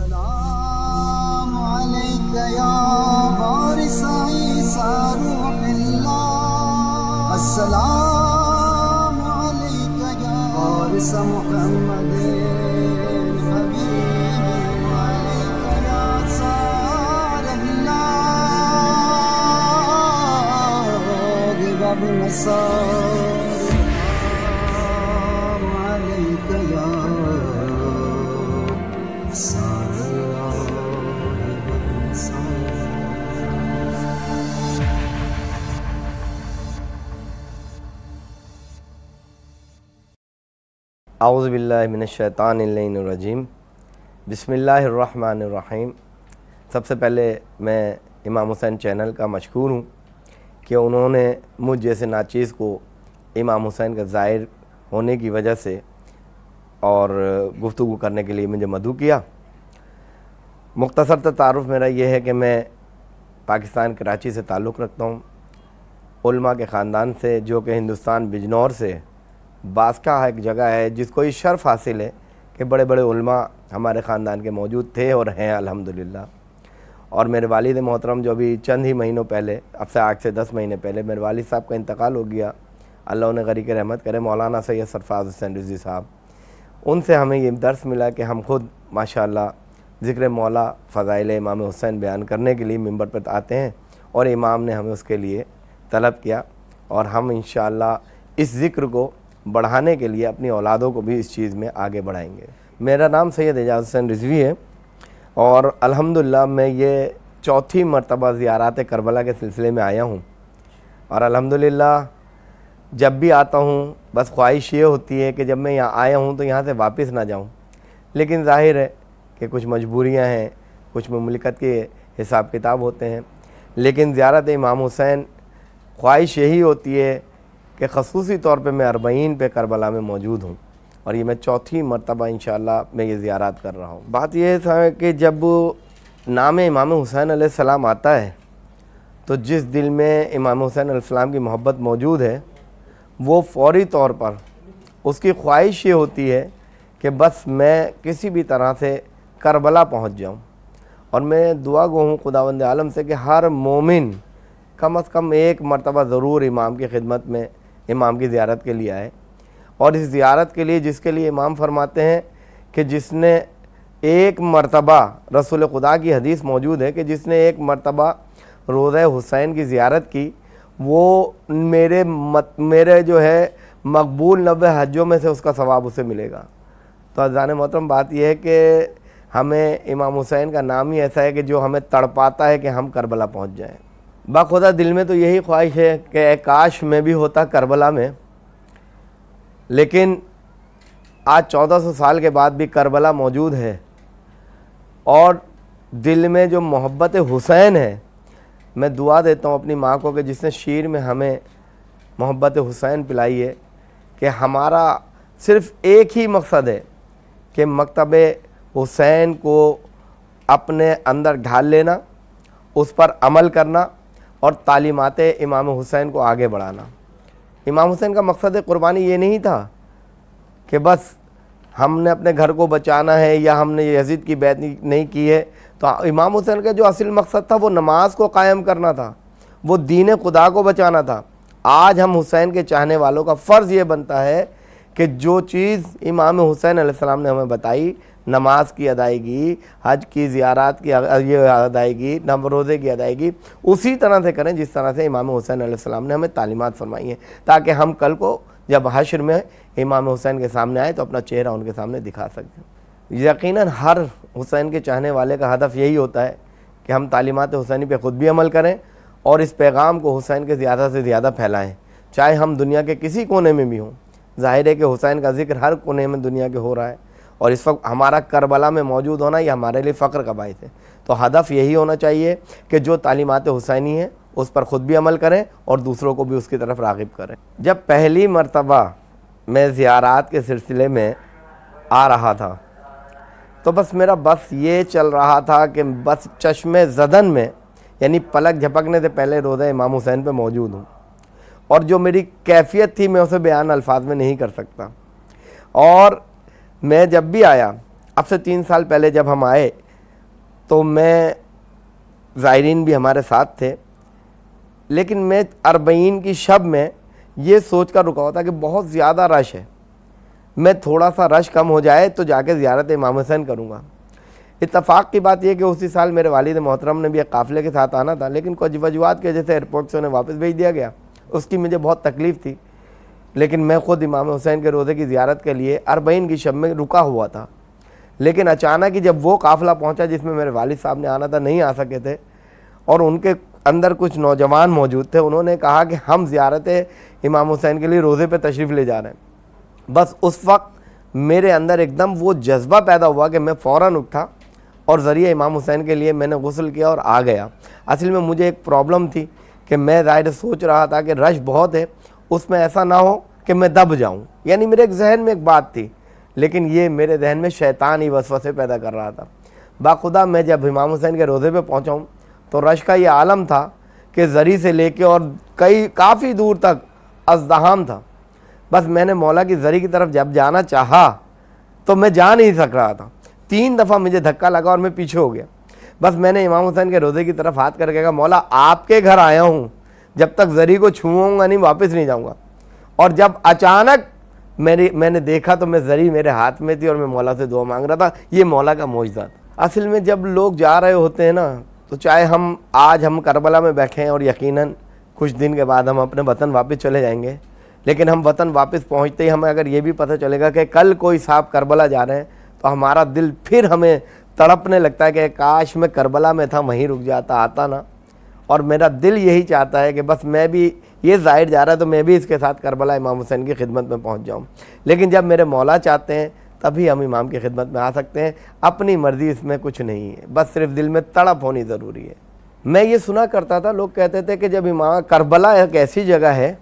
अस्सलामु अलैका या वारिस ईसा रूहुल्लाह, अस्सलामु अलैका या वारिस मुहम्मदिन हबीबी, व अलैका या सारल्लाह गिबब नसार, अस्सलामु अलैका या आऊज़ु बिल्लाहि मिनश्शैतानिर्रजीम, बिस्मिल्लाहिर्रहमानिर्रहीम। सबसे पहले मैं इमाम हुसैन चैनल का मशकूर हूँ कि उन्होंने मुझ जैसे नाचीज़ को इमाम हुसैन का ज़ाहिर होने की वजह से और गुफ्तगू करने के लिए मुझे मदऊ किया। मुख्तसर तारुफ़ मेरा ये है कि मैं पाकिस्तान कराची से ताल्लुक़ रखता हूँ, उलमा के ख़ानदान से, जो कि हिंदुस्तान बिजनौर से बासका एक जगह है जिसको ये शर्फ़ हासिल है कि बड़े बड़े उलमा हमारे ख़ानदान के मौजूद थे और हैं अल्हम्दुलिल्लाह। और मेरे वालिद मोहतरम जो भी चंद ही महीनों पहले, अब से आज से 10 महीने पहले मेरे वालिद साहब का इंतकाल हो गया, अल्लाह उन्हें गरीक रहमत करे, मौलाना सैयद सरफराज हुसैन रिज़वी साहब। उनसे हमें ये दर्स मिला कि हम खुद माशाअल्लाह ज़िक्र मौला फ़ज़ाइल इमाम हुसैन बयान करने के लिए मिंबर पर आते हैं और इमाम ने हमें उसके लिए तलब किया और हम इंशाअल्लाह इस ज़िक्र को बढ़ाने के लिए अपनी औलादों को भी इस चीज़ में आगे बढ़ाएंगे। मेरा नाम सैयद एजाज़ हुसैन रिज़वी है और अल्हम्दुलिल्लाह मैं ये चौथी मरतबा ज़ियारत करबला के सिलसिले में आया हूँ। और अल्हम्दुलिल्लाह जब भी आता हूँ बस ख्वाहिश ये होती है कि जब मैं यहाँ आया हूँ तो यहाँ से वापस ना जाऊँ, लेकिन ज़ाहिर है कि कुछ मजबूरियाँ हैं, कुछ मुमलिकत के हिसाब किताब होते हैं, लेकिन ज़ियारत इमाम हुसैन ख्वाहिश यही होती है कि ख़ुसूसी तौर पे मैं 40 पे करबला में मौजूद हूँ और ये मैं चौथी मरतबा इंशाअल्लाह मैं ये ज़ियारत कर रहा हूँ। बात यह है कि जब नाम इमाम हुसैन अलैहिस्सलाम आता है तो जिस दिल में इमाम हुसैन अलैहिस्सलाम की मोहब्बत मौजूद है वो फ़ौरी तौर पर उसकी ख्वाहिश ये होती है कि बस मैं किसी भी तरह से करबला पहुँच जाऊँ। और मैं दुआ गो हूँ खुदावंद आलम से कि हर मोमिन कम अज़ कम एक मरतबा ज़रूर इमाम की खिदमत में इमाम की ज़ियारत के लिए आए। और इस ज़ियारत के लिए जिसके लिए इमाम फरमाते हैं कि जिसने एक मरतबा, रसूल खुदा की हदीस मौजूद है कि जिसने एक मरतबा रोज़ा हुसैन की ज़ियारत की वो मेरे जो है मकबूल 90 हज्जों में से उसका सवाब उसे मिलेगा। तो अज़ान मोहतरम बात यह है कि हमें इमाम हुसैन का नाम ही ऐसा है कि जो हमें तड़पाता है कि हम करबला पहुँच जाएँ। बाखुदा दिल में तो यही ख्वाहिश है कि काश मैं भी होता करबला में, लेकिन आज 1400 साल के बाद भी करबला मौजूद है और दिल में जो मोहब्बत हुसैन है, मैं दुआ देता हूँ अपनी माँ को कि जिसने शीर में हमें मोहब्बत हुसैन पिलाई है कि हमारा सिर्फ़ एक ही मकसद है कि मकतब हुसैन को अपने अंदर ढाल लेना, उस पर अमल करना और तालीमात इमाम हुसैन को आगे बढ़ाना। इमाम हुसैन का मकसद कुर्बानी ये नहीं था कि बस हमने अपने घर को बचाना है या हमने यजीद की बैत नहीं की है। तो इमाम हुसैन का जो असल मकसद था वो नमाज को कायम करना था, वो दीन खुदा को बचाना था। आज हम हुसैन के चाहने वालों का फ़र्ज़ ये बनता है कि जो चीज़ इमाम हुसैन अलैहिस्सलाम ने हमें बताई, नमाज की अदायगी, हज की ज़ियारत की ये अदायगी, रोज़े की अदायगी, उसी तरह से करें जिस तरह से इमाम हुसैन अलैहिस्सलाम ने हमें तालीमात फरमाई हैं, ताकि हम कल को जब हश्र में इमाम हुसैन के सामने आए तो अपना चेहरा उनके सामने दिखा सकें। यकीनन हर हुसैन के चाहने वाले का हदफ यही होता है कि हम तालीमात हुसैनी पे ख़ुद भी अमल करें और इस पैगाम को हुसैन के ज़्यादा से ज़्यादा फैलाएँ, चाहे हम दुनिया के किसी कोने में भी हों। ज़ाहिर है कि हुसैन का ज़िक्र हर कोने में दुनिया के हो रहा है और इस वक्त हमारा करबला में मौजूद होना यह हमारे लिए फ़ख्र का बाइस है। तो हदफ यही होना चाहिए कि जो तालीमात हुसैनी है उस पर ख़ुद भी अमल करें और दूसरों को भी उसकी तरफ राग़िब करें। जब पहली मरतबा मैं ज़ियारत के सिलसिले में आ रहा था तो बस ये चल रहा था कि बस चश्मे ज़दन में, यानी पलक झपकने से पहले रोज़ा इमाम हुसैन पे मौजूद हूँ और जो मेरी कैफियत थी मैं उसे बयान अल्फाज में नहीं कर सकता। और मैं जब भी आया, अब से 3 साल पहले जब हम आए तो मैं, ज़ायरीन भी हमारे साथ थे, लेकिन मैं अरबईन की शब में ये सोच कर रुका हुआ था कि बहुत ज़्यादा रश है, मैं थोड़ा सा रश कम हो जाए तो जाके ज़ियारत इमाम हुसैन करूँगा। इत्तफ़ाक़ की बात यह कि उसी साल मेरे वालिद मोहतरम ने भी एक काफ़िले के साथ आना था, लेकिन कुछ वजूहात की वजह से एयरपोर्ट से उन्हें वापस भेज दिया गया। उसकी मुझे बहुत तकलीफ़ थी, लेकिन मैं ख़ुद इमाम हुसैन के रोज़े की ज़ियारत के लिए अरबईन की शब में रुका हुआ था। लेकिन अचानक ही जब वो काफ़िला पहुँचा जिसमें मेरे वालिद साहब ने आना था, नहीं आ सके थे, और उनके अंदर कुछ नौजवान मौजूद थे, उन्होंने कहा कि हम ज़ियारत इमाम हुसैन के लिए रोज़े पे तशरीफ़ ले जा रहे हैं। बस उस वक्त मेरे अंदर एकदम वो जज्बा पैदा हुआ कि मैं फ़ौरन उठा और ज़रिए इमाम हुसैन के लिए मैंने गुस्ल किया और आ गया। असल में मुझे एक प्रॉब्लम थी कि मैं ज़ाहिर सोच रहा था कि रश बहुत है, उसमें ऐसा ना हो कि मैं दब जाऊं, यानी मेरे जहन में एक बात थी, लेकिन ये मेरे जहन में शैतान ही वसवसे पैदा कर रहा था। बाखुदा मैं जब इमाम हुसैन के रोज़े पे पहुंचा हूं तो रश का ये आलम था कि ज़री से लेके और काफ़ी दूर तक अज़दहाम था। बस मैंने मौला की ज़री की तरफ जब जाना चाहा तो मैं जा नहीं सक रहा था। 3 दफ़ा मुझे धक्का लगा और मैं पीछे हो गया। बस मैंने इमाम हुसैन के रोज़े की तरफ हाथ करके कहा, मौला आपके घर आया हूँ, जब तक ज़री को छूऊंगा नहीं वापस नहीं जाऊँगा। और जब अचानक मैंने देखा तो मैं ज़री मेरे हाथ में थी और मैं मौला से दुआ मांग रहा था। ये मौला का मौजज़ा था। असल में जब लोग जा रहे होते हैं ना, तो चाहे आज हम करबला में बैठे हैं और यकीनन कुछ दिन के बाद हम अपने वतन वापस चले जाएंगे, लेकिन हम वतन वापस पहुंचते ही हमें अगर ये भी पता चलेगा कि कल कोई साहब करबला जा रहे हैं, तो हमारा दिल फिर हमें तड़पने लगता है कि काश मैं करबला में था, वहीं रुक जाता, आता ना। और मेरा दिल यही चाहता है कि बस मैं भी, ये ज़ाहिर जा रहा है तो मैं भी इसके साथ करबला इमाम हुसैन की खिदमत में पहुंच जाऊं। लेकिन जब मेरे मौला चाहते हैं तभी हम इमाम की खिदमत में आ सकते हैं। अपनी मर्ज़ी इसमें कुछ नहीं है, बस सिर्फ दिल में तड़प होनी ज़रूरी है। मैं ये सुना करता था, लोग कहते थे कि जब इमाम, करबला एक ऐसी जगह है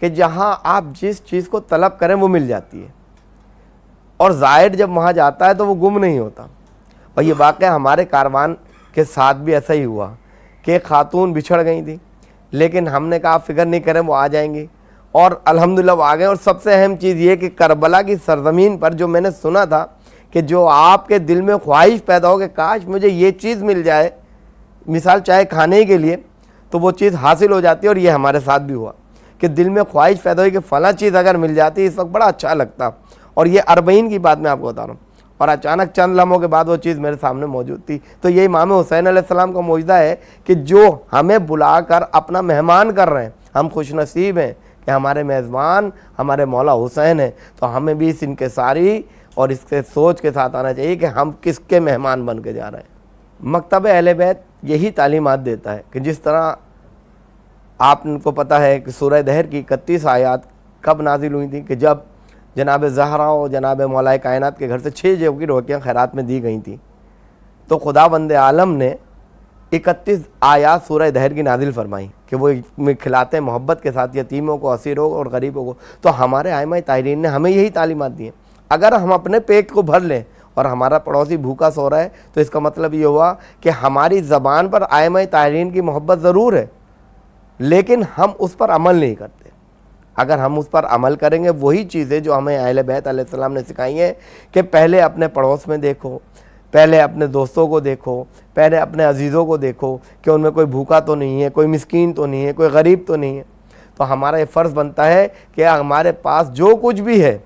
कि जहाँ आप जिस चीज़ को तलब करें वो मिल जाती है, और ज़ाहिर जब वहाँ जाता है तो वो गुम नहीं होता। और ये वाक़या हमारे कारवान के साथ भी ऐसा ही हुआ कि एक खातून बिछड़ गई थी, लेकिन हमने कहा फ़िक्र नहीं करें, वो आ जाएंगी, और अल्हम्दुलिल्लाह वो आ गए। और सबसे अहम चीज़ ये कि करबला की सरज़मीन पर जो मैंने सुना था कि जो आपके दिल में ख्वाहिश पैदा हो कि काश मुझे ये चीज़ मिल जाए, मिसाल चाहे खाने के लिए, तो वो चीज़ हासिल हो जाती है। और ये हमारे साथ भी हुआ कि दिल में ख्वाहिश पैदा हुई कि फ़लाँ चीज़ अगर मिल जाती इस वक्त बड़ा अच्छा लगता। और ये अरबईन की बात मैं आपको बता रहा हूँ, और अचानक चंद लम्हों के बाद वो चीज़ मेरे सामने मौजूद थी। तो ये इमाम हुसैन अलैहिस्सलाम का मौजज़ा है कि जो हमें बुलाकर अपना मेहमान कर रहे हैं, हम खुशनसीब हैं कि हमारे मेज़बान हमारे मौला हुसैन हैं। तो हमें भी इस इनकिसारी और इसके सोच के साथ आना चाहिए कि हम किसके मेहमान बन के जा रहे हैं। मकतब अहले बैत यही तालीमात देता है कि जिस तरह आपको पता है कि सूरह दहर की 31 आयात कब नाजिल हुई थी, कि जब जनाब ज़हरा और जनाब मौलाए कायनात के घर से 6 जब की रोटियाँ खैरात में दी गई थी, तो खुदावंद आलम ने 31 आयात सूरह दहर की नाजिल फरमाई कि वो खिलाते हैं मोहब्बत के साथ यतीमों को, असीरों को और गरीबों को। तो हमारे आइमा ताहीरीन ने हमें यही तालीमात दी है। अगर हम अपने पेट को भर लें और हमारा पड़ोसी भूखा सो रहा है, तो इसका मतलब ये हुआ कि हमारी ज़बान पर आइमा ताहीरीन की मोहब्बत ज़रूर है, लेकिन हम उस पर अमल नहीं करते। अगर हम उस पर अमल करेंगे, वही चीज़ें जो हमें अहले बैत अलैहिस्सलाम ने सिखाई हैं कि पहले अपने पड़ोस में देखो, पहले अपने दोस्तों को देखो, पहले अपने अजीज़ों को देखो कि उनमें कोई भूखा तो नहीं है, कोई मिस्कीन तो नहीं है, कोई गरीब तो नहीं है। तो हमारा ये फ़र्ज़ बनता है कि हमारे पास जो कुछ भी है,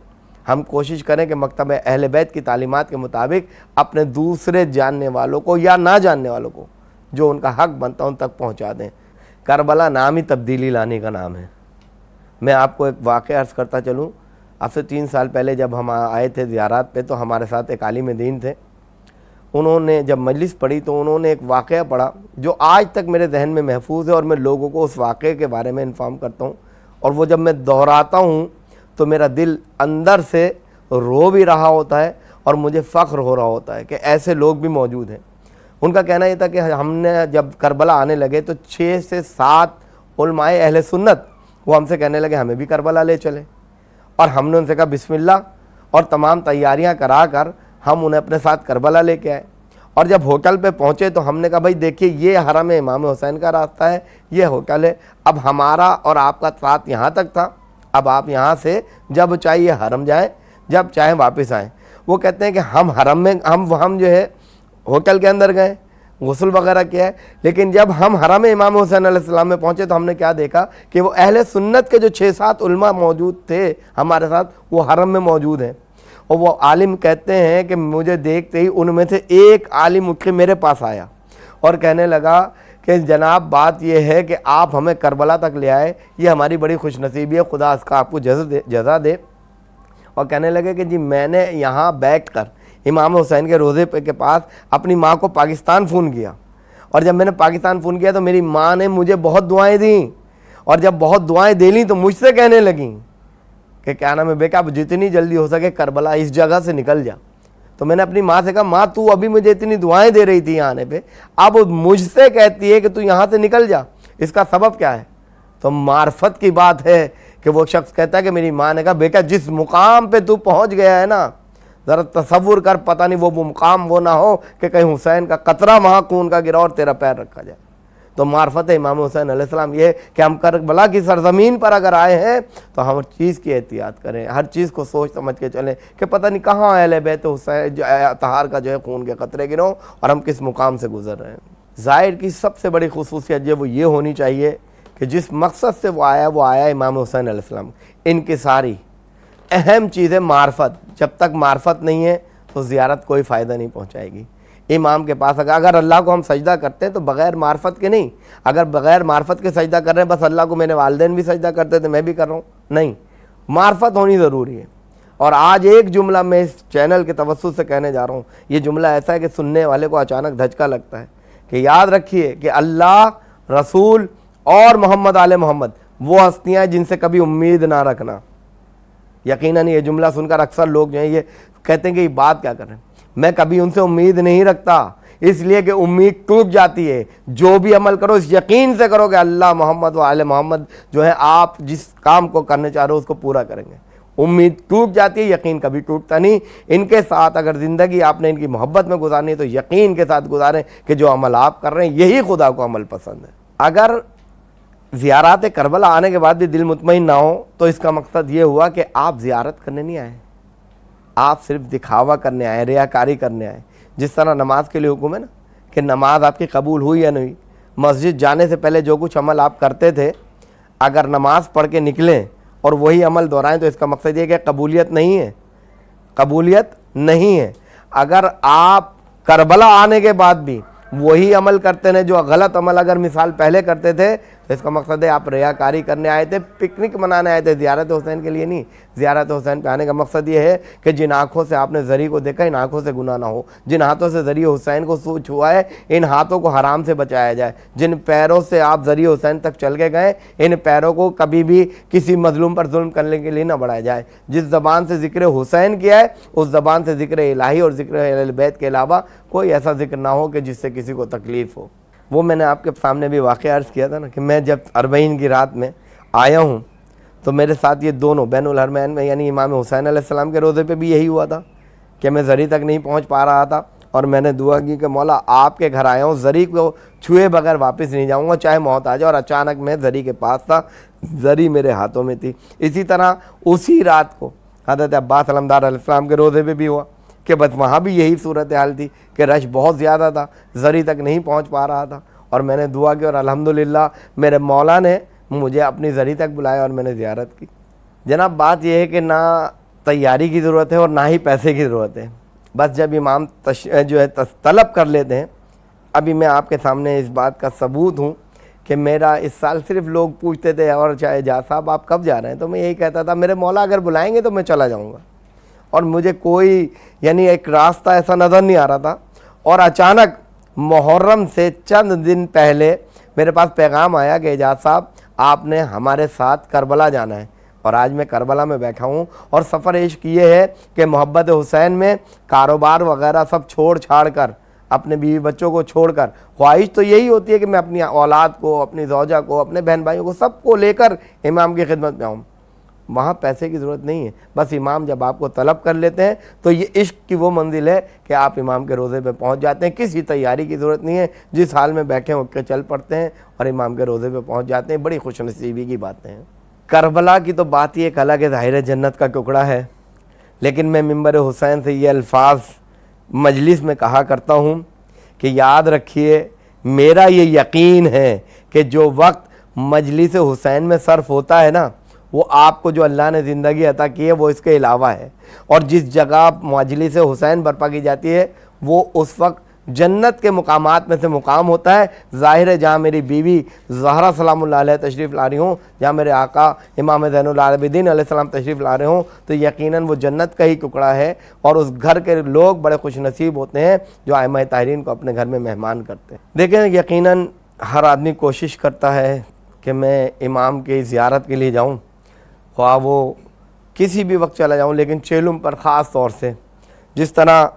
हम कोशिश करें कि मकतब अहले बैत की तालीमात के मुताबिक अपने दूसरे जानने वालों को या ना जानने वालों को जो उनका हक़ बनता है उन तक पहुँचा दें। करबला नाम ही तब्दीली लाने का नाम है। मैं आपको एक वाक़या अर्ज़ करता चलूँ। अब से 3 साल पहले जब हम आए थे ज़ियारत पे, तो हमारे साथ एक आलिम दीन थे। उन्होंने जब मजलिस पढ़ी तो उन्होंने एक वाक़या पढ़ा जो आज तक मेरे जहन में महफूज है, और मैं लोगों को उस वाक़े के बारे में इन्फॉर्म करता हूँ। और वो जब मैं दोहराता हूँ तो मेरा दिल अंदर से रो भी रहा होता है और मुझे फ़ख्र हो रहा होता है कि ऐसे लोग भी मौजूद हैं। उनका कहना यह था कि हमने जब करबला आने लगे तो 6 से 7 उलमाए अहले सुन्नत वो हमसे कहने लगे हमें भी करबला ले चले। और हमने उनसे कहा बिस्मिल्लाह, और तमाम तैयारियां करा कर हम उन्हें अपने साथ करबला लेके आए। और जब होटल पे पहुंचे तो हमने कहा भाई देखिए ये हरम इमाम हुसैन का रास्ता है, ये होटल है। अब हमारा और आपका साथ यहाँ तक था, अब आप यहाँ से जब चाहिए हरम जाएँ, जब चाहें वापस आएँ। वो कहते हैं कि हम हरम में हम जो है होटल के अंदर गए, गुस्ल वगैरह किया है। लेकिन जब हम हरम इमाम हुसैन अलैहिस्सलाम में पहुँचे तो हमने क्या देखा कि वो अहले सुन्नत के जो 6-7 उलमा मौजूद थे हमारे साथ, वो हरम में मौजूद हैं। और वो आलिम कहते हैं कि मुझे देखते ही उनमें से एक आलिम उठ के मेरे पास आया और कहने लगा कि जनाब बात यह है कि आप हमें करबला तक ले आए, ये हमारी बड़ी खुशनसीबी है, खुदा इसका आपको जज़ा दे। और कहने लगे कि जी मैंने यहाँ बैठ कर इमाम हुसैन के रोज़े के पास अपनी माँ को पाकिस्तान फ़ोन किया, और जब मैंने पाकिस्तान फ़ोन किया तो मेरी माँ ने मुझे बहुत दुआएं दी, और जब बहुत दुआएं दे ली तो मुझसे कहने लगी कि क्या नाम है बेटा, अब जितनी जल्दी हो सके करबला इस जगह से निकल जा। तो मैंने अपनी माँ से कहा, माँ तू अभी मुझे इतनी दुआएं दे रही थी यहाँ आने पे, अब मुझसे कहती है कि तू यहाँ से निकल जा, इसका सबब क्या है? तो मार्फत की बात है कि वो शख्स कहता है कि मेरी माँ ने कहा बेटा जिस मुकाम पे तू पहुँच गया है ना, ज़रा तसव्वुर कर, पता नहीं वो मुकाम वो ना हो कि कहीं हुसैन का कतरा वहाँ खून का गिरा और तेरा पैर रखा जाए। तो मार्फत इमाम हुसैन अलैहिस्सलाम ये कि हम करबला की सरजमीन पर अगर आए हैं तो हम हर चीज़ की एहतियात करें, हर चीज़ को सोच समझ के चलें कि पता नहीं कहाँ अहले बैत हुसैन तहार का जो है खून के कतरे गिरों और हम किस मुकाम से गुजर रहे हैं। ज़ाहिर की सबसे बड़ी खुसूसियत जो वो ये होनी चाहिए कि जिस मकसद से वो आया इमाम हुसैन अलैहिस्सलाम। इनकी सारी अहम चीज़ें मार्फत, जब तक मार्फत नहीं है तो ज़ियारत कोई फ़ायदा नहीं पहुँचाएगी। इमाम के पास अगर अल्लाह को हम सजदा करते हैं तो बग़ैर मार्फत के नहीं, अगर बग़ैर मार्फत के सजदा कर रहे हैं, बस अल्लाह को मेरे वालिदैन भी सजदा करते थे मैं भी कर रहा हूँ, नहीं, मार्फत होनी ज़रूरी है। और आज एक जुमला मैं इस चैनल के तवस्सुत से कहने जा रहा हूँ, ये जुमला ऐसा है कि सुनने वाले को अचानक धचका लगता है कि याद रखिए कि अल्लाह, रसूल और मोहम्मद आले मोहम्मद वो हस्तियाँ हैं जिनसे कभी उम्मीद ना रखना। यकीनन ये जुमला सुनकर अक्सर लोग जो हैं ये कहते हैं कि ये बात क्या कर रहे हैं, मैं कभी उनसे उम्मीद नहीं रखता, इसलिए कि उम्मीद टूट जाती है। जो भी अमल करो इस यकीन से करो कि अल्लाह, मोहम्मद व आले मोहम्मद जो है आप जिस काम को करने चाह रहे हो उसको पूरा करेंगे। उम्मीद टूट जाती है, यकीन कभी टूटता नहीं। इनके साथ अगर ज़िंदगी आपने इनकी मोहब्बत में गुजारनी है तो यकीन के साथ गुजारें कि जो अमल आप कर रहे हैं यही खुदा को अमल पसंद है। अगर ज़ियारत करबला आने के बाद भी दिल मुतमईन ना हो तो इसका मकसद ये हुआ कि आप ज़ियारत करने नहीं आए, आप सिर्फ दिखावा करने आए, रियाकारी करने आए। जिस तरह नमाज के लिए हुक्म है ना कि नमाज आपकी कबूल हुई या नहीं, मस्जिद जाने से पहले जो कुछ अमल आप करते थे अगर नमाज पढ़ के निकलें और वही अमल दोहराएं तो इसका मकसद ये कि कबूलियत नहीं है, कबूलियत नहीं है। अगर आप करबला आने के बाद भी वही अमल करते हैं जो गलत अमल अगर मिसाल पहले करते थे तो इसका मकसद है आप रियाकारी करने आए थे, पिकनिक मनाने आए थे, ज़ियारत हुसैन के लिए नहीं। ज़ियारत हुसैन पे आने का मकसद ये है कि जिन आँखों से आपने ज़री को देखा इन आँखों से गुनाह ना हो, जिन हाथों से ज़री हुसैन को छुआ है इन हाथों को हराम से बचाया जाए, जिन पैरों से आप ज़री हुसैन तक चल के गए इन पैरों को कभी भी किसी मजलूम पर जुल्म करने के लिए ना बढ़ाया जाए। जिस ज़बान से ज़िक्र हुसैन किया है उस ज़बान से ज़िक्र इलाही और ज़िक्र अहले बैत के अलावा कोई ऐसा ज़िक्र ना हो कि जिससे किसी को तकलीफ़ हो। वो मैंने आपके सामने भी वाक़या अर्ज़ किया था ना कि मैं जब अरबईन की रात में आया हूँ तो मेरे साथ ये दोनों बैनुल हरमैन में यानी इमाम हुसैन अलैहिस्सलाम के रोज़े पे भी यही हुआ था कि मैं ज़री तक नहीं पहुँच पा रहा था और मैंने दुआ की कि मौला आपके घर आया हूँ, ज़री को छुए बगैर वापस नहीं जाऊँगा चाहे मौत आ जाए। और अचानक मैं ज़री के पास था, ज़री मेरे हाथों में थी। इसी तरह उसी रात को हज़रत अब्बास अलमदार अलैहिस्सलाम के रोज़े पे भी हुआ कि बस वहाँ भी यही सूरत हाल थी कि रश बहुत ज़्यादा था, ज़री तक नहीं पहुँच पा रहा था। और मैंने दुआ की और अल्हम्दुलिल्लाह मेरे मौला ने मुझे अपनी ज़री तक बुलाया और मैंने ज़ियारत की। जनाब बात यह है कि ना तैयारी की ज़रूरत है और ना ही पैसे की ज़रूरत है, बस जब इमाम जो है तलब कर लेते हैं। अभी मैं आपके सामने इस बात का सबूत हूँ कि मेरा इस साल सिर्फ लोग पूछते थे और चाहे जा साहब आप कब जा रहे हैं, तो मैं यही कहता था मेरे मौला अगर बुलाएंगे तो मैं चला जाऊँगा। और मुझे कोई यानी एक रास्ता ऐसा नज़र नहीं आ रहा था। और अचानक मुहर्रम से चंद दिन पहले मेरे पास पैगाम आया कि एजाज साहब आपने हमारे साथ करबला जाना है। और आज मैं करबला में बैठा हूँ और सफ़र इश्क ये है कि मोहब्बत हुसैन में कारोबार वगैरह सब छोड़ छाड़ कर, अपने बीवी बच्चों को छोड़कर, ख्वाहिश तो यही होती है कि मैं अपनी औलाद को, अपनी ज़ौजा को, अपने बहन भाइयों को सबको लेकर इमाम की खिदमत में आऊँ। वहाँ पैसे की ज़रूरत नहीं है, बस इमाम जब आपको तलब कर लेते हैं तो ये इश्क की वो मंजिल है कि आप इमाम के रोज़े पे पहुँच जाते हैं। किसी तैयारी की ज़रूरत नहीं है, जिस हाल में बैठे हैं उठ के चल पड़ते हैं और इमाम के रोज़े पे पहुँच जाते हैं। बड़ी खुशनसीबी की बातें हैं। करबला की तो बात ही एक अलग है, ज़ाहिर जन्नत का टुकड़ा है। लेकिन मैं मिंबर हुसैन से ये अल्फाज मजलिस में कहा करता हूँ कि याद रखिए, मेरा ये यकीन है कि जो वक्त मजलिस हुसैन में सर्फ होता है ना, वो आपको जो अल्लाह ने ज़िंदगी अता की है वो इसके अलावा है। और जिस जगह मजलिस हुसैन बर्पा की जाती है वो उस वक्त जन्नत के मुकामात में से मुकाम होता है। ज़ाहिर है जहाँ मेरी बीवी ज़हरा सलामुल्लाह अलैहा तशरीफ़ ला रही हूँ, जहाँ मेरे आका इमाम ज़ैनुल आबिदीन अलैहिस्सलाम तशरीफ़ ला रहे हों, तो यकीनन वो जन्नत का ही टुकड़ा है। और उस घर के लोग बड़े खुश नसीब होते हैं जो आइम्मा ताहिरीन को अपने घर में मेहमान करते हैं। देखें, यकीनन हर आदमी कोशिश करता है कि मैं इमाम की ज़ियारत के लिए जाऊँ, ख्वाह वो किसी भी वक्त चला जाऊँ, लेकिन चेलुम पर ख़ास तौर से जिस तरह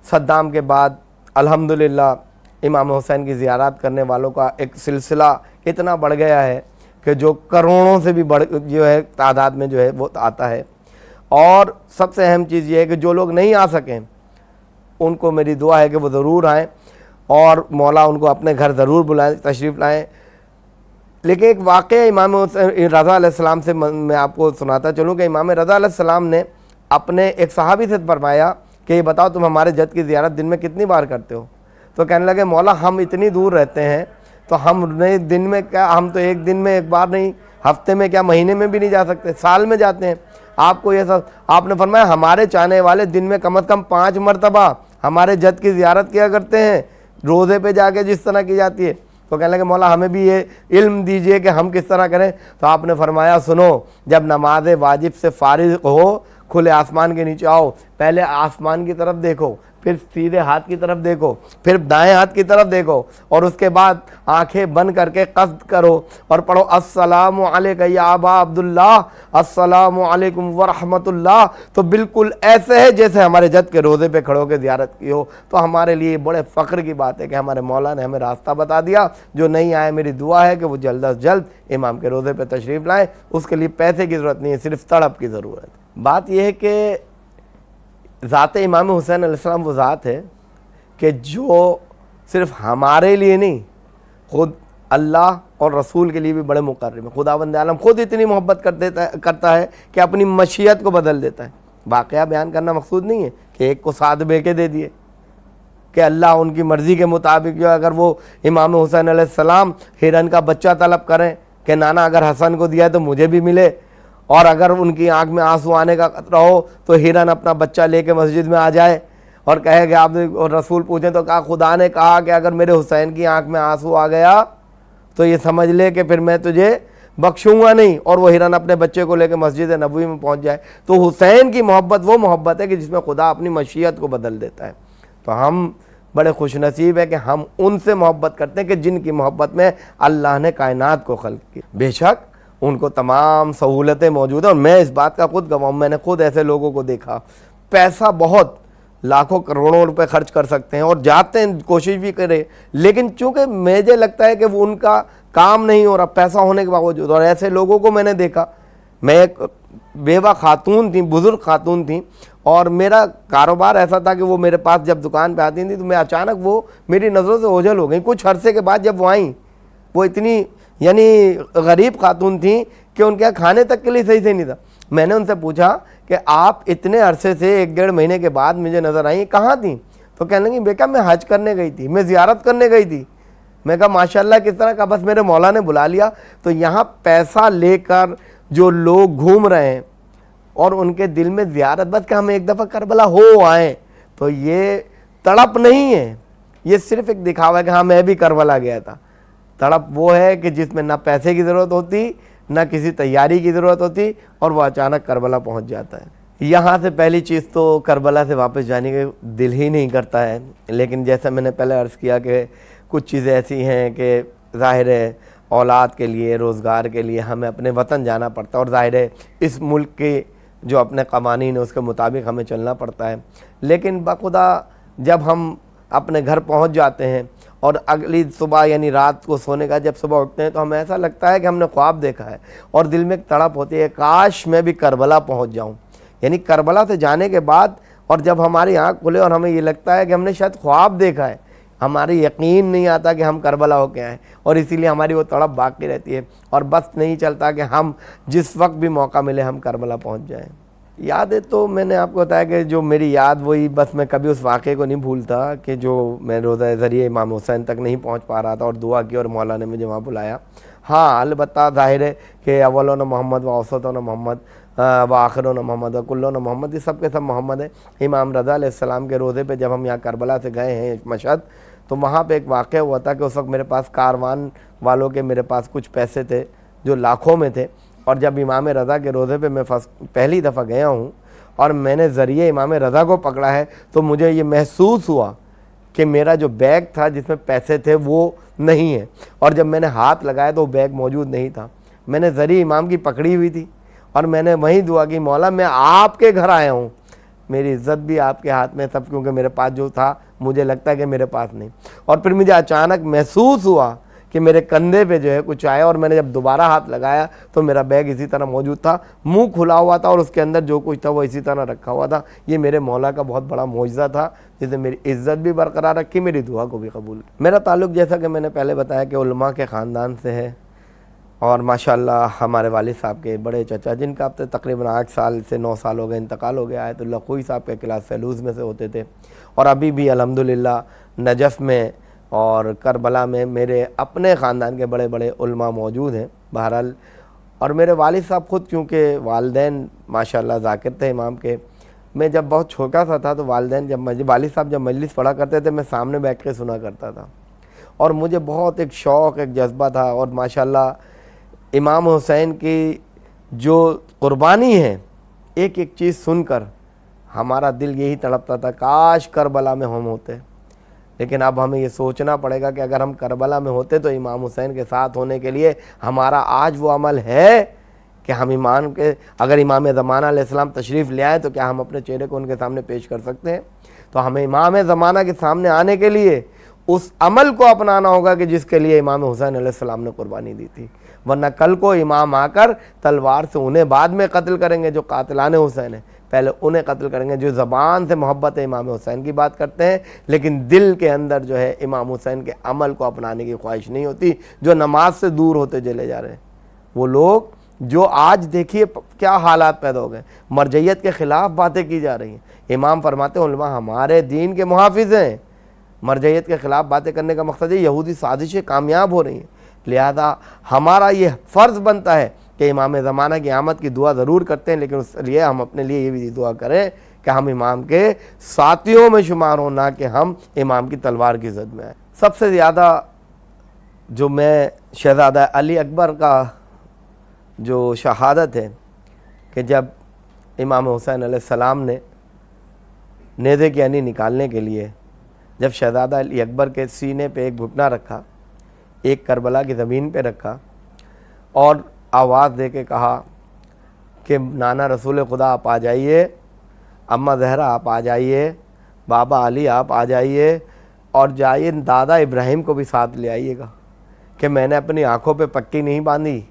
सद्दाम के बाद अल्हम्दुलिल्लाह इमाम हुसैन की ज़ियारत करने वालों का एक सिलसिला इतना बढ़ गया है कि जो करोड़ों से भी बढ़ जो है तादाद में जो है वो आता है। और सबसे अहम चीज़ ये है कि जो लोग नहीं आ सकें उनको मेरी दुआ है कि वो ज़रूर आएँ और मौला उनको अपने घर ज़रूर बुलाएं, तशरीफ़ लाएँ। लेकिन एक वाक़या इमाम रज़ा अलैहिस्सलाम से मैं आपको सुनाता चलूँ कि इमाम रज़ा अलैहिस्सलाम ने अपने एक सहाबी से फरमाया कि ये बताओ तुम हमारे जद की ज़ियारत दिन में कितनी बार करते हो? तो कहने लगे, मौला हम इतनी दूर रहते हैं तो हम नए दिन में क्या, हम तो एक दिन में एक बार नहीं, हफ्ते में क्या, महीने में भी नहीं जा सकते, साल में जाते हैं। आपको ये सब आपने फरमाया हमारे चाहने वाले दिन में कम अज़ कम 5 मरतबा हमारे जद की ज़ियारत किया करते हैं, रोज़े पे जाके जिस तरह की जाती है। तो कहने लगे, मौला हमें भी ये इल्म दीजिए कि हम किस तरह करें। तो आपने फरमाया, सुनो, जब नमाज वाजिब से फारिग हो, खुले आसमान के नीचे आओ, पहले आसमान की तरफ देखो, फिर सीधे हाथ की तरफ देखो, फिर दाएं हाथ की तरफ देखो, और उसके बाद आंखें बंद करके क़स्द करो और पढ़ो अस्सलामु अलैका या अबा अब्दुल्लाह, अस्सलामु अलैकुम व रहमतुल्लाह। तो बिल्कुल ऐसे है जैसे हमारे जद के रोज़े पे खड़ो के ज़ियारत की हो। तो हमारे लिए बड़े फ़ख्र की बात है कि हमारे मौला ने हमें रास्ता बता दिया। जो नहीं आए, मेरी दुआ है कि वो जल्द अज जल्द इमाम के रोज़े पे तशरीफ़ लाएँ। उसके लिए पैसे की ज़रूरत नहीं है, सिर्फ तड़प की ज़रूरत है। बात यह है कि ज़ात इमाम हुसैन अलैहिस्सलाम वो ज़ात है कि जो सिर्फ हमारे लिए नहीं, ख़ुद अल्लाह और रसूल के लिए भी बड़े मुकर्रम है। खुदावंद आलम खुद इतनी मोहब्बत करता है कि अपनी मशीयत को बदल देता है। वाक़या बयान करना मकसूद नहीं है कि एक को 7 बेटे दे दिए कि अल्लाह उनकी मर्ज़ी के मुताबिक जो अगर वो इमाम हुसैन अलैहिस्सलाम हिरन का बच्चा तलब करें कि नाना अगर हसन को दिया है तो मुझे भी मिले, और अगर उनकी आंख में आंसू आने का खतरा हो तो हिरन अपना बच्चा लेके मस्जिद में आ जाए और कहे कि आप, और रसूल पूछें तो कहा खुदा ने कहा कि अगर मेरे हुसैन की आंख में आंसू आ गया तो ये समझ ले कि फिर मैं तुझे बख्शूंगा नहीं, और वो हिरन अपने बच्चे को लेकर मस्जिद नबवी में पहुंच जाए। तो हुसैन की मोहब्बत वो मोहब्बत है कि जिसमें खुदा अपनी मशीयत को बदल देता है। तो हम बड़े खुश नसीब है कि हम उनसे मोहब्बत करते हैं कि जिनकी मोहब्बत में अल्लाह ने कायनात को खल्क किया। बेशक उनको तमाम सहूलतें मौजूद हैं और मैं इस बात का खुद गवाह हूँ। मैंने खुद ऐसे लोगों को देखा, पैसा बहुत लाखों करोड़ों रुपए खर्च कर सकते हैं और जाते हैं, कोशिश भी करें, लेकिन चूंकि मुझे लगता है कि वो उनका काम नहीं हो रहा पैसा होने के बावजूद। और ऐसे लोगों को मैंने देखा, मैं एक बेवा खातून थी, बुज़ुर्ग खातून थी, और मेरा कारोबार ऐसा था कि वो मेरे पास जब दुकान पे आती थी तो मैं अचानक वो मेरी नज़रों से ओझल हो गई। कुछ अरसे के बाद जब वो आई, वो इतनी यानी गरीब खातून थी कि उनके यहाँ खाने तक के लिए सही से नहीं था। मैंने उनसे पूछा कि आप इतने अरसे से 1-1.5 महीने के बाद मुझे नज़र आई, कहाँ थी? तो कहने लगी, बेटा मैं हज करने गई थी, मैं ज़ियारत करने गई थी। मैं कहा माशाल्लाह किस तरह का, बस मेरे मौला ने बुला लिया। तो यहाँ पैसा लेकर जो लोग घूम रहे हैं और उनके दिल में ज़ियारत, बस कि हम एक दफ़ा करबला हो आए, तो ये तड़प नहीं है, ये सिर्फ एक दिखावा है कि हाँ मैं भी करबला गया था। तड़प वो है कि जिसमें ना पैसे की ज़रूरत होती, ना किसी तैयारी की ज़रूरत होती, और वह अचानक करबला पहुंच जाता है। यहाँ से पहली चीज़ तो करबला से वापस जाने के दिल ही नहीं करता है। लेकिन जैसा मैंने पहले अर्ज़ किया कि कुछ चीज़ें ऐसी हैं कि ज़ाहिर है औलाद के लिए, रोज़गार के लिए हमें अपने वतन जाना पड़ता है, और ज़ाहिर है इस मुल्क के जो अपने क़वानीन है उसके मुताबिक हमें चलना पड़ता है। लेकिन बखुदा जब हम अपने घर पहुँच जाते हैं और अगली सुबह यानी रात को सोने का जब सुबह उठते हैं तो हमें ऐसा लगता है कि हमने ख्वाब देखा है, और दिल में एक तड़प होती है काश मैं भी करबला पहुंच जाऊं। यानी करबला से जाने के बाद और जब हमारी आंख खुले और हमें ये लगता है कि हमने शायद ख्वाब देखा है, हमारी यकीन नहीं आता कि हम करबला होके आए, और इसीलिए हमारी वो तड़प बाकी रहती है और बस नहीं चलता कि हम जिस वक्त भी मौका मिले हम करबला पहुँच जाएँ। यादें तो मैंने आपको बताया कि जो मेरी याद वही, बस मैं कभी उस वाक़े को नहीं भूलता कि जो मैं रोज़ा ज़रिए इमाम हुसैन तक नहीं पहुंच पा रहा था और दुआ की और मौला ने मुझे वहाँ बुलाया। हाँ, अलबत्ता ज़ाहिर है कि अव्वलुन मोहम्मद व औसतुन मोहम्मद व आखिरुन मोहम्मद व कुल्लुन मोहम्मद, ये सब के सब मोहम्मद है। इमाम रज़ा अलैहिस्सलाम के रोज़े पे जब हम यहाँ करबला से गए हैं मशहद, तो वहाँ पे एक वाक़या हुआ था कि उस वक्त मेरे पास कारवान वालों के मेरे पास कुछ पैसे थे जो लाखों में थे, और जब इमाम रज़ा के रोज़े पे मैं पहली दफ़ा गया हूँ और मैंने ज़रिए इमाम रज़ा को पकड़ा है, तो मुझे ये महसूस हुआ कि मेरा जो बैग था जिसमें पैसे थे वो नहीं है, और जब मैंने हाथ लगाया तो वो बैग मौजूद नहीं था। मैंने ज़रिए इमाम की पकड़ी हुई थी और मैंने वहीं दुआ की, मौला मैं आपके घर आया हूँ, मेरी इज़्ज़त भी आपके हाथ में सब, क्योंकि मेरे पास जो था मुझे लगता है कि मेरे पास नहीं। और फिर मुझे अचानक महसूस हुआ कि मेरे कंधे पे जो है कुछ आया, और मैंने जब दोबारा हाथ लगाया तो मेरा बैग इसी तरह मौजूद था, मुंह खुला हुआ था और उसके अंदर जो कुछ था वो इसी तरह रखा हुआ था। ये मेरे मौला का बहुत बड़ा मौजज़ा था जिसने मेरी इज़्ज़त भी बरकरार रखी, मेरी दुआ को भी कबूल किया। मेरा ताल्लुक़ जैसा कि मैंने पहले बताया कि उलमा के ख़ानदान से है, और माशाअल्लाह हमारे वालिद साहब के बड़े चचा, जिनका अब तकरीबन 8 साल से 9 साल हो गए इंतकाल हो गया, आयतुल्लाह खोई साहब के क्लास फैलूज़ में से होते थे, और अभी भी अल्हम्दुलिल्लाह नजफ़ में और करबला में मेरे अपने ख़ानदान के बड़े बड़े उलमा मौजूद हैं। बहरहाल, और मेरे वालिद साहब ख़ुद क्योंकि वालिदैन माशाअल्लाह ज़ाकिर थे इमाम के, मैं जब बहुत छोटा सा था तो वालिदैन वालिद साहब जब मजलिस पढ़ा करते थे मैं सामने बैठ के सुना करता था, और मुझे बहुत एक शौक़, एक जज्बा था, और माशाअल्लाह इमाम हुसैन की जो कुर्बानी है, एक एक चीज़ सुनकर हमारा दिल यही तड़पता था काश करबला में हम होते। लेकिन अब हमें ये सोचना पड़ेगा कि अगर हम करबला में होते तो इमाम हुसैन के साथ होने के लिए हमारा आज वो अमल है कि हम ईमान के, अगर इमाम ज़माना अलैहिस्सलाम तशरीफ़ ले आए तो क्या हम अपने चेहरे को उनके सामने पेश कर सकते हैं? तो हमें इमाम ज़माना के सामने आने के लिए उस अमल को अपनाना होगा कि जिसके लिए इमाम हुसैन अलैहिस्सलाम ने कुर्बानी दी थी, वरना कल को इमाम आकर तलवार से उन्हें बाद में कत्ल करेंगे जो कातिलाने हुसैन है, पहले उन्हें कत्ल करेंगे जो ज़बान से मोहब्बत इमाम हुसैन की बात करते हैं लेकिन दिल के अंदर जो है इमाम हुसैन के अमल को अपनाने की ख्वाहिश नहीं होती, जो नमाज से दूर होते चले जा रहे हैं। वो लोग जो आज देखिए क्या हालात पैदा हो गए, मरजैयत के ख़िलाफ़ बातें की जा रही हैं। इमाम फरमाते हैं उलमा हमारे दीन के मुहाफ़िज़ हैं, मरजैयत के ख़िलाफ़ बातें करने का मकसद है यहूदी साजिशें कामयाब हो रही हैं, लिहाजा हमारा ये फ़र्ज़ बनता है कि इमाम ज़माना की आमद की दुआ ज़रूर करते हैं, लेकिन उसके लिए हम अपने लिए ये भी दुआ करें कि हम इमाम के साथियों में शुमार हों, ना कि हम इमाम की तलवार की ज़द में आए। सबसे ज़्यादा जो मैं शहज़ादा अली अकबर का जो शहादत है कि जब इमाम हुसैन अलैहिस्सलाम ने नेज़े की अनी निकालने के लिए जब शहज़ादा अली अकबर के सीने पे एक घुटना रखा, एक करबला की ज़मीन पे रखा और आवाज़ दे के कहा कि नाना रसूल खुदा आप आ जाइए, अम्मा ज़हरा आप आ जाइए, बाबा अली आप आ जाइए, और जाइए दादा इब्राहिम को भी साथ ले आइएगा कि मैंने अपनी आँखों पे पट्टी नहीं बांधी,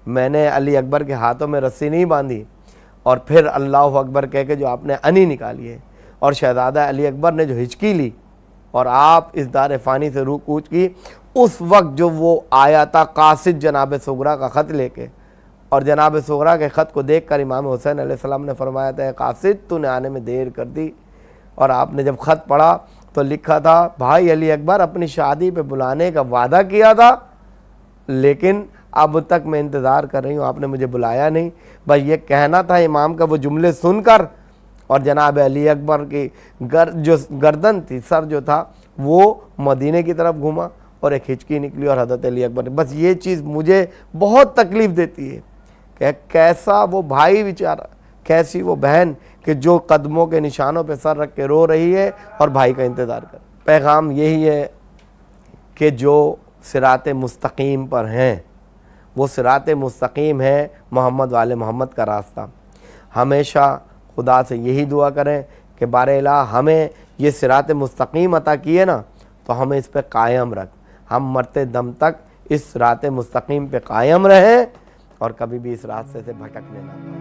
मैंने अली अकबर के हाथों में रस्सी नहीं बांधी, और फिर अल्लाह अकबर कह के जो आपने अनी निकाली है, और शहज़ादा अली अकबर ने जो हिचकी ली और आप इस दार फ़ानी से रूह कूच की, उस वक्त जो वो आया था कासिद जनाब सुगरा का ख़त लेके, और जनाब सुगरा के ख़त को देखकर इमाम हुसैन अलैहिस्सलाम ने फरमाया था कासिद तूने आने में देर कर दी, और आपने जब ख़त पढ़ा तो लिखा था भाई अली अकबर अपनी शादी पे बुलाने का वादा किया था लेकिन अब तक मैं इंतज़ार कर रही हूँ, आपने मुझे बुलाया नहीं। बस ये कहना था इमाम का वो जुमले सुनकर, और जनाब अली अकबर की जो गर्दन थी, सर जो था वो मदीने की तरफ घूमा और एक हिचकी निकली और हज़रत अली अकबर ने, बस ये चीज़ मुझे बहुत तकलीफ़ देती है कि कैसा वो भाई बेचारा, कैसी वो बहन कि जो कदमों के निशानों पे सर रख के रो रही है और भाई का इंतज़ार कर। पैगाम यही है कि जो सिरात मुस्तकीम पर हैं वो सिरात मुस्तकीम है मोहम्मद वाले मोहम्मद का रास्ता। हमेशा खुदा से यही दुआ करें कि बारे इलाह हमें ये सिरात मुस्तकीम अता किए ना, तो हमें इस पे कायम रख, हम मरते दम तक इस सिरात मुस्तकीम पे कायम रहें और कभी भी इस रास्ते से भटकने ना।